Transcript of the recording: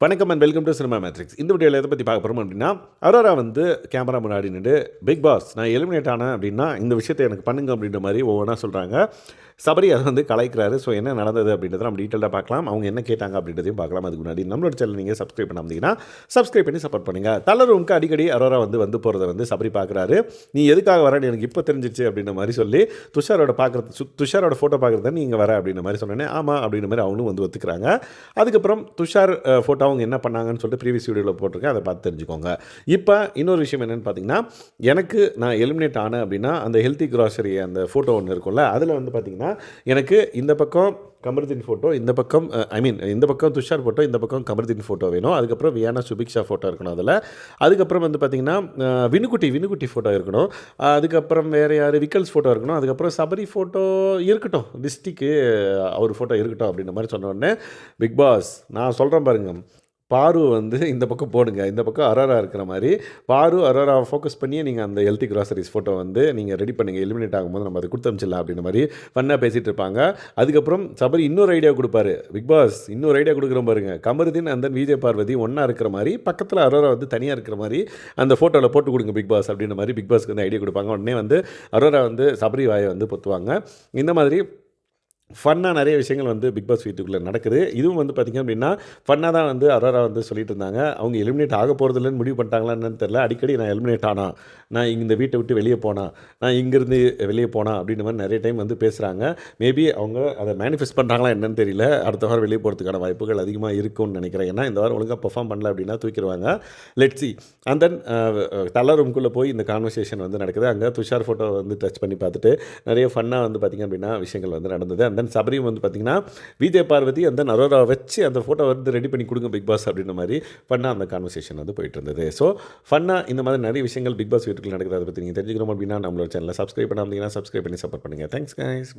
வணக்கம் and welcome to cinema matrix. இந்த வீடியோவில் எதை பற்றி பார்க்க போகிறோம் அப்படின்னா, அரோரா வந்து கேமரா முன்னாடி நின்று பிக் பாஸ் நான் எலிமினேட் ஆனேன் அப்படின்னா இந்த விஷயத்தை எனக்கு பண்ணுங்க அப்படின்ற மாதிரி ஒவ்வொன்றா சொல்கிறாங்க. சபரி அதை வந்து கலாய்க்கிறாரு. ஸோ என்ன நடந்தது அப்படின்றத நம்ம டீட்டெயிலாக பார்க்கலாம். அவங்க என்ன கேட்டாங்க அப்படின்றதையும் பார்க்கலாம். அதுக்கு முன்னாடி நம்மளோட சேனல் நீங்கள் சப்ஸ்கிரைப் பண்ணாமதிங்கன்னா சப்ஸ்கிரைப் பண்ணி சப்போர்ட் பண்ணுங்கள். தலர் ரூமுக்கு அடிக்கடி அரோரா வந்து போகிறத வந்து சபரி பார்க்குறாரு. நீ எதுக்காக வரேன்னு எனக்கு இப்போ தெரிஞ்சிச்சு அப்படின்ற மாதிரி சொல்லி துஷாரோட ஃபோட்டோ பார்க்குறத நீங்கள் வர அப்படின்ற மாதிரி சொன்னேன். ஆமாம் அப்படின்ற மாதிரி அவங்களும் வந்து ஒத்துக்கிறாங்க. அதுக்கப்புறம் துஷார் ஃபோட்டோ அவங்க என்ன பண்ணாங்கன்னு சொல்லிட்டு ப்ரீவியஸ் வீடியோவில் போட்டிருக்கேன். அதை பார்த்து தெரிஞ்சுக்கோங்க. இப்போ இன்னொரு விஷயம் என்னென்னு பார்த்தீங்கன்னா, எனக்கு நான் எலிமினேட் ஆனேன் அப்படின்னா அந்த ஹெல்த்தி கிராசரி அந்த ஃபோட்டோ ஒன்று இருக்கும்ல, அதில் வந்து பார்த்திங்கன்னா எனக்கு இந்த பக்கம் கமருதீன் ஃபோட்டோ, இந்த பக்கம் இந்த பக்கம் துஷார் ஃபோட்டோ, இந்த பக்கம் கமருதீன் ஃபோட்டோ வேணும். அதுக்கப்புறம் வியானா சுபிக்ஷா ஃபோட்டோ இருக்கணும் அதில். அதுக்கப்புறம் வந்து பார்த்திங்கன்னா வினுக்குட்டி ஃபோட்டோ இருக்கணும். அதுக்கப்புறம் வேறு யார் விக்கல்ஸ் ஃபோட்டோ இருக்கணும். அதுக்கப்புறம் சபரி ஃபோட்டோ இருக்கட்டும், டிஸ்ட்ரிக்கு அவர் ஃபோட்டோ இருக்கட்டும் அப்படின்ற மாதிரி சொன்ன உடனே பிக் பாஸ் நான் சொல்கிறேன் பாருங்கள், பாரு வந்து இந்த பக்கம் போடுங்க, இந்த பக்கம் அரோரா இருக்கிற மாதிரி அரோராவை ஃபோக்கஸ் பண்ணியே நீங்கள் அந்த ஹெல்த்தி கிராசரிஸ் ஃபோட்டோ வந்து நீங்கள் ரெடி பண்ணுங்கள். எலிமினேட் ஆகும்போது நம்ம அதை கொடுத்து அமிச்சிடலாம் அப்படின்ற மாதிரி ஃபன்னாக பேசிகிட்டு இருப்பாங்க. அதுக்கப்புறம் சபரி இன்னொரு ஐடியா கொடுப்பாரு. பிக் பாஸ் இன்னொரு ஐடியா கொடுக்குறோம் பாருங்க, கமருதீன் அந்த விஜய் பார்வதி ஒன்றா இருக்கிற மாதிரி, பக்கத்தில் அரோரா வந்து தனியாக இருக்கிற மாதிரி அந்த ஃபோட்டோவில் போட்டு கொடுங்க பிக் பாஸ் அப்படின்ற மாதிரி பிக் பாஸ்க்கு வந்து ஐடியா கொடுப்பாங்க. உடனே வந்து அரோரா வந்து சபரி வாயை வந்து பொத்துவாங்க. இந்த மாதிரி ஃபன்னாக நிறைய விஷயங்கள் வந்து பிக் பாஸ் வீட்டுக்குள்ளே நடக்குது. இதுவும் வந்து பார்த்திங்க அப்படின்னா ஃபன்னாக தான் வந்து அரோரா வந்து சொல்லிட்டு இருந்தாங்க. அவங்க எலிமினேட் ஆக போகிறதில்லன்னு முடிவு பண்ணிட்டாங்களான்னு தெரில. அடிக்கடி நான் எலிமினேட் ஆனால், நான் இந்த வீட்டை விட்டு வெளியே போனால், நான் இங்கேருந்து வெளியே போனால் அப்படின்ற மாதிரி நிறைய டைம் வந்து பேசுகிறாங்க. மேபி அவங்க அதை மேனிஃபெஸ்ட் பண்ணுறாங்களா என்னன்னு தெரியல. அடுத்த வாரம் வெளியே போகிறதுக்கான வாய்ப்புகள் அதிகமாக இருக்கும்னு நினைக்கிறேன். ஏன்னா இந்த வாரம் ஒழுங்காக பெர்ஃபார்ம் பண்ணல அப்படின்னா தூக்கிடுவாங்க. Let's see. அண்ட் தென் தலர் ரூம்குள்ளே போய் இந்த கான்வர்சேஷன் வந்து நடக்குது. அங்கே துஷார் ஃபோட்டோ வந்து டச் பண்ணி பார்த்துட்டு நிறைய ஃபன்னாக வந்து பார்த்திங்க அப்படின்னா விஷயங்கள் வந்து நடந்தது. தென் சபரியும் வந்து பார்த்திங்கன்னா விஜய் பார்வதி அந்த அரோரா வச்சு அந்த ஃபோட்டோ வந்து ரெடி பண்ணி கொடுங்க பிக் பாஸ் அப்படின்ற மாதிரி ஃபன்னாக அந்த கான்வர்சேஷன் வந்து போயிட்டு இருந்தது. ஸோ ஃபன்னாக இந்த மாதிரி நிறைய விஷயங்கள் பிக் பாஸ் வீட்டுக்குள்ள நடக்குது. அதை பற்றி நீங்கள் தெரிஞ்சுக்கணும் அப்படின்னா நம்மளோட சேனலை சப்ஸ்கிரைப் பண்ணாமல் சப்ஸ்கிரைப் பண்ணி சப்போர்ட் பண்ணுங்கள். Thanks guys.